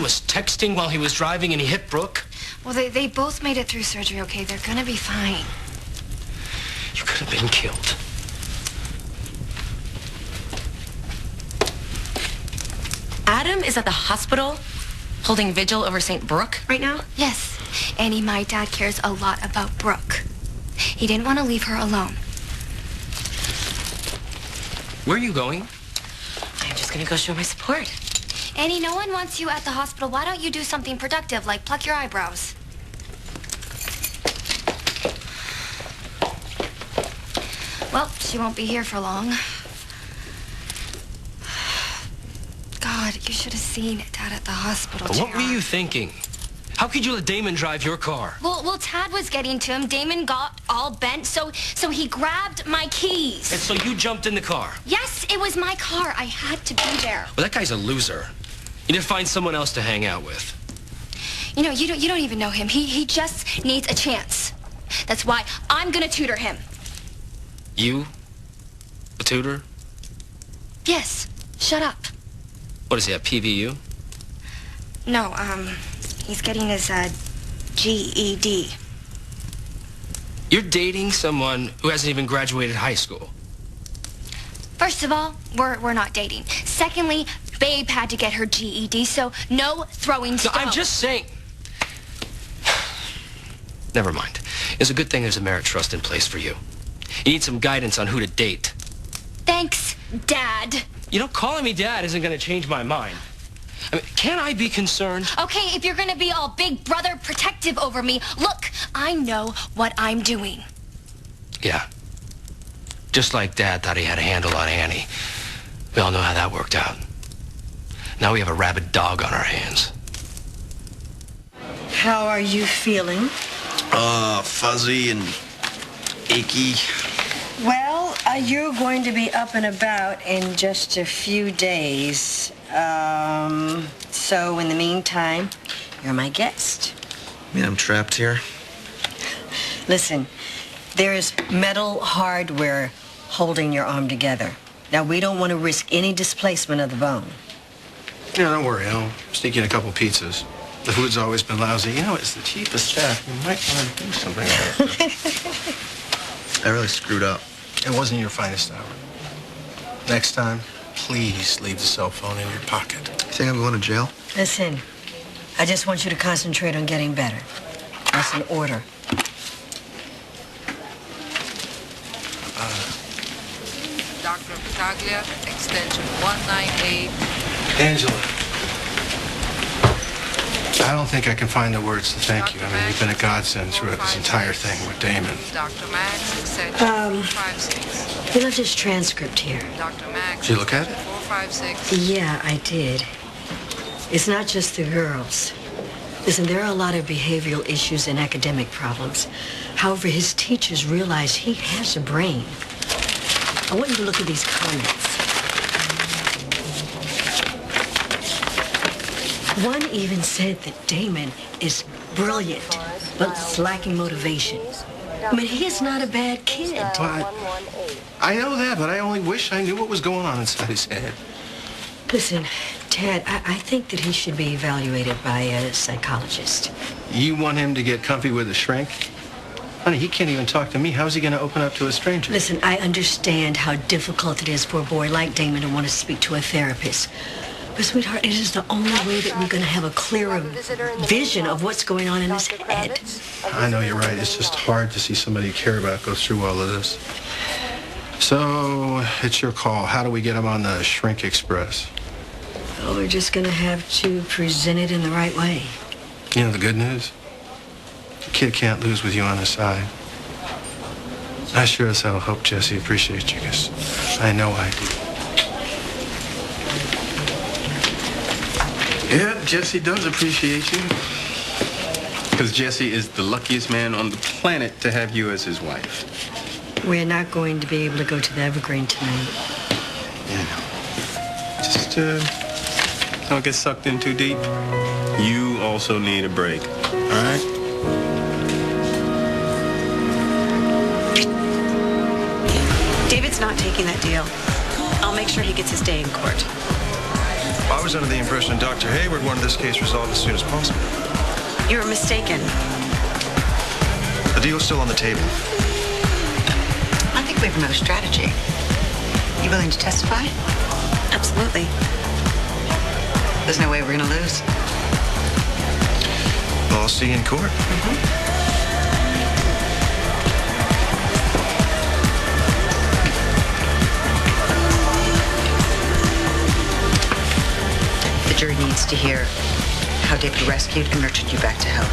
was texting while he was driving and he hit Brooke? Well, they both made it through surgery, okay? They're gonna be fine. You could have been killed. Adam is at the hospital holding vigil over St. Brooke right now? Yes. Annie, my dad cares a lot about Brooke. He didn't want to leave her alone. Where are you going? I'm just gonna go show my support. Annie, no one wants you at the hospital. Why don't you do something productive, like pluck your eyebrows? Well, she won't be here for long. God, you should have seen Dad at the hospital. What were you thinking? How could you let Damon drive your car? Well, Tad was getting to him. Damon got all bent, so he grabbed my keys. And so you jumped in the car? Yes, it was my car. I had to be there. Well, that guy's a loser. You need to find someone else to hang out with. You know, you don't even know him. He just needs a chance. That's why I'm gonna tutor him. You? A tutor? Yes. Shut up. What is he, at PVU? No, he's getting his, GED. You're dating someone who hasn't even graduated high school. First of all, we're not dating. Secondly, Babe had to get her GED, so no throwing stones. No, I'm just saying. Never mind. It's a good thing there's a merit trust in place for you. You need some guidance on who to date. Thanks, Dad. You know, calling me Dad isn't going to change my mind. I mean, can't I be concerned? Okay, if you're gonna be all big brother protective over me, look, I know what I'm doing. Yeah. Just like Dad thought he had a handle on Annie. We all know how that worked out. Now we have a rabid dog on our hands. How are you feeling? Fuzzy and achy. Well, you're going to be up and about in just a few days. So in the meantime, you're my guest. I mean, I'm trapped here. Listen, there is metal hardware holding your arm together. Now, we don't want to risk any displacement of the bone. Yeah, don't worry. I'll sneak in a couple pizzas. The food's always been lousy. You know, it's the chief of staff. You might want to do something about it. I really screwed up. It wasn't your finest hour. Next time, please leave the cell phone in your pocket. You think I'm going to jail? Listen, I just want you to concentrate on getting better. That's an order. Dr. Paglia, extension 198. Angela, I don't think I can find the words to thank you. I mean, you've been a godsend throughout this entire thing with Damon. Dr. Max, extension 456. He left his transcript here. Dr. Max, Did you look at it? 456. Yeah, I did. It's not just the girls. Listen, there are a lot of behavioral issues and academic problems. However, his teachers realize he has a brain. I want you to look at these comments. One even said that Damon is brilliant, but is lacking motivation. I mean, he is not a bad kid. But I know that, but I only wish I knew what was going on inside his head. Listen, Ted, I think that he should be evaluated by a psychologist. You want him to get comfy with a shrink? Honey, he can't even talk to me. How's he going to open up to a stranger? Listen, I understand how difficult it is for a boy like Damon to want to speak to a therapist. But, sweetheart, it is the only way that we're going to have a clearer vision of what's going on in his head. I know you're right. It's just hard to see somebody you care about go through all of this. So, it's your call. How do we get him on the Shrink Express? Well, we're just going to have to present it in the right way. You know the good news? The kid can't lose with you on his side. I sure as hell hope Jesse appreciates you, because I know I do. Yeah, Jesse does appreciate you. Because Jesse is the luckiest man on the planet to have you as his wife. We're not going to be able to go to the Evergreen tonight. Yeah, no. Just, don't get sucked in too deep. You also need a break, all right? David's not taking that deal. I'll make sure he gets his day in court. I was under the impression Dr. Hayward wanted this case resolved as soon as possible. You were mistaken. The deal's still on the table. I think we have another strategy. You willing to testify? Absolutely. There's no way we're gonna lose. Well, I'll see you in court. The jury needs to hear how David rescued and nurtured you back to health.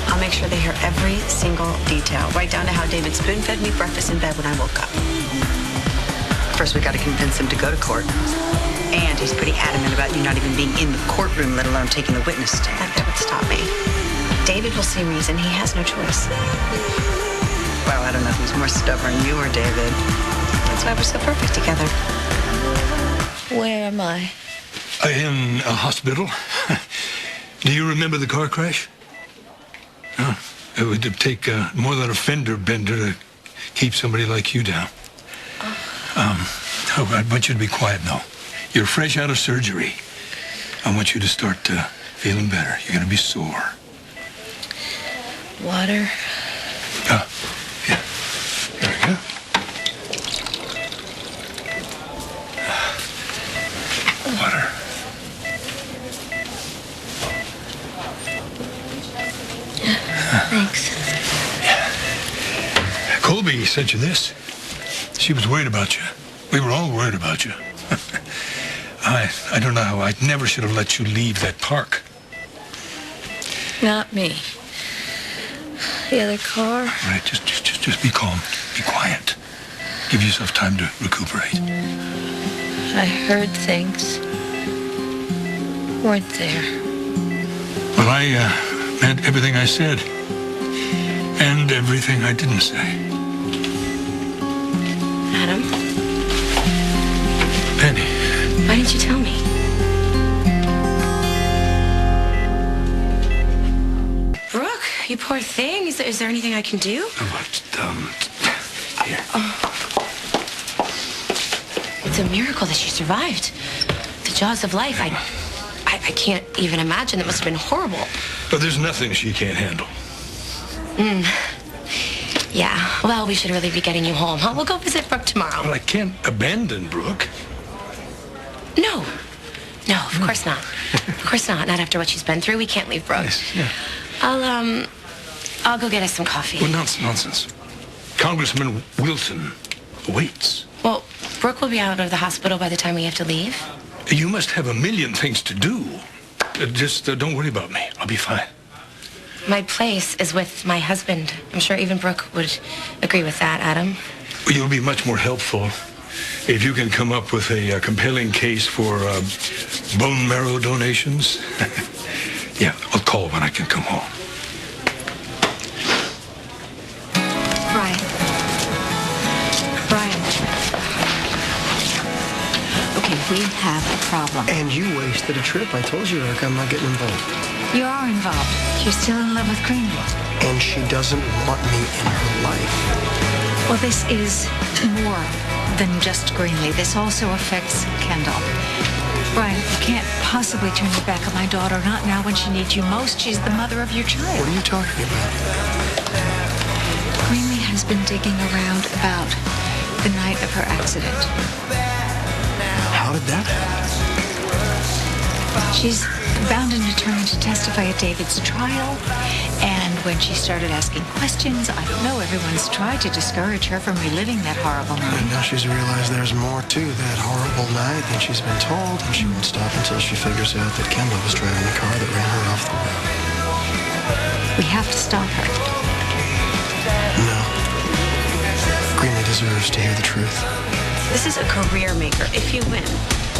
I'll make sure they hear every single detail, right down to how David spoon-fed me breakfast in bed when I woke up. First, we got to convince him to go to court. And he's pretty adamant about you not even being in the courtroom, let alone taking the witness stand. That would stop me. David will see reason. He has no choice. Well, I don't know who's more stubborn, you or David. That's why we're so perfect together. Where am I? In a hospital. Do you remember the car crash? Oh, it would take more than a fender bender to keep somebody like you down. I want you to be quiet now. You're fresh out of surgery. I want you to start feeling better. You're going to be sore. Water. Yeah. There we go. Water. Thanks. Colby sent you this. She was worried about you. We were all worried about you. I don't know how. I never should have let you leave that park. Not me. The other car. Right, just be calm. Be quiet. Give yourself time to recuperate. I heard things. Weren't there. Well, I meant everything I said. And everything I didn't say. Adam, Penny. why didn't you tell me? Brooke, you poor thing. Is there anything I can do? Here. It's a miracle that she survived. The jaws of life. I can't even imagine. That must have been horrible. But there's nothing she can't handle. Yeah. Well, we should really be getting you home, huh? We'll go visit Brooke tomorrow. Well, I can't abandon Brooke. No, of course not. Of course not. Not after what she's been through. We can't leave Brooke. Yes, yeah. I'll go get us some coffee. Well, nonsense. Congressman Wilson waits. Well, Brooke will be out of the hospital by the time we have to leave. You must have a million things to do. Just don't worry about me. I'll be fine. My place is with my husband. I'm sure even Brooke would agree with that, Adam. You'll be much more helpful if you can come up with a compelling case for bone marrow donations. Yeah, I'll call when I can come home. Brian. Okay, we have a problem. And you wasted a trip. I told you, Eric, I'm not getting involved. You are involved. You're still in love with Greenlee. And she doesn't want me in her life. Well, this is more than just Greenlee. This also affects Kendall. Brian, you can't possibly turn your back on my daughter, not now when she needs you most. She's the mother of your child. What are you talking about? Greenlee has been digging around about the night of her accident. How did that happen? She's bound and determined to testify at David's trial. And when she started asking questions, I don't know, everyone's tried to discourage her from reliving that horrible night. And now she's realized there's more to that horrible night than she's been told, and she won't stop until she figures out that Kendall was driving the car that ran her off the road. We have to stop her. No. Greenlee deserves to hear the truth. This is a career maker. If you win,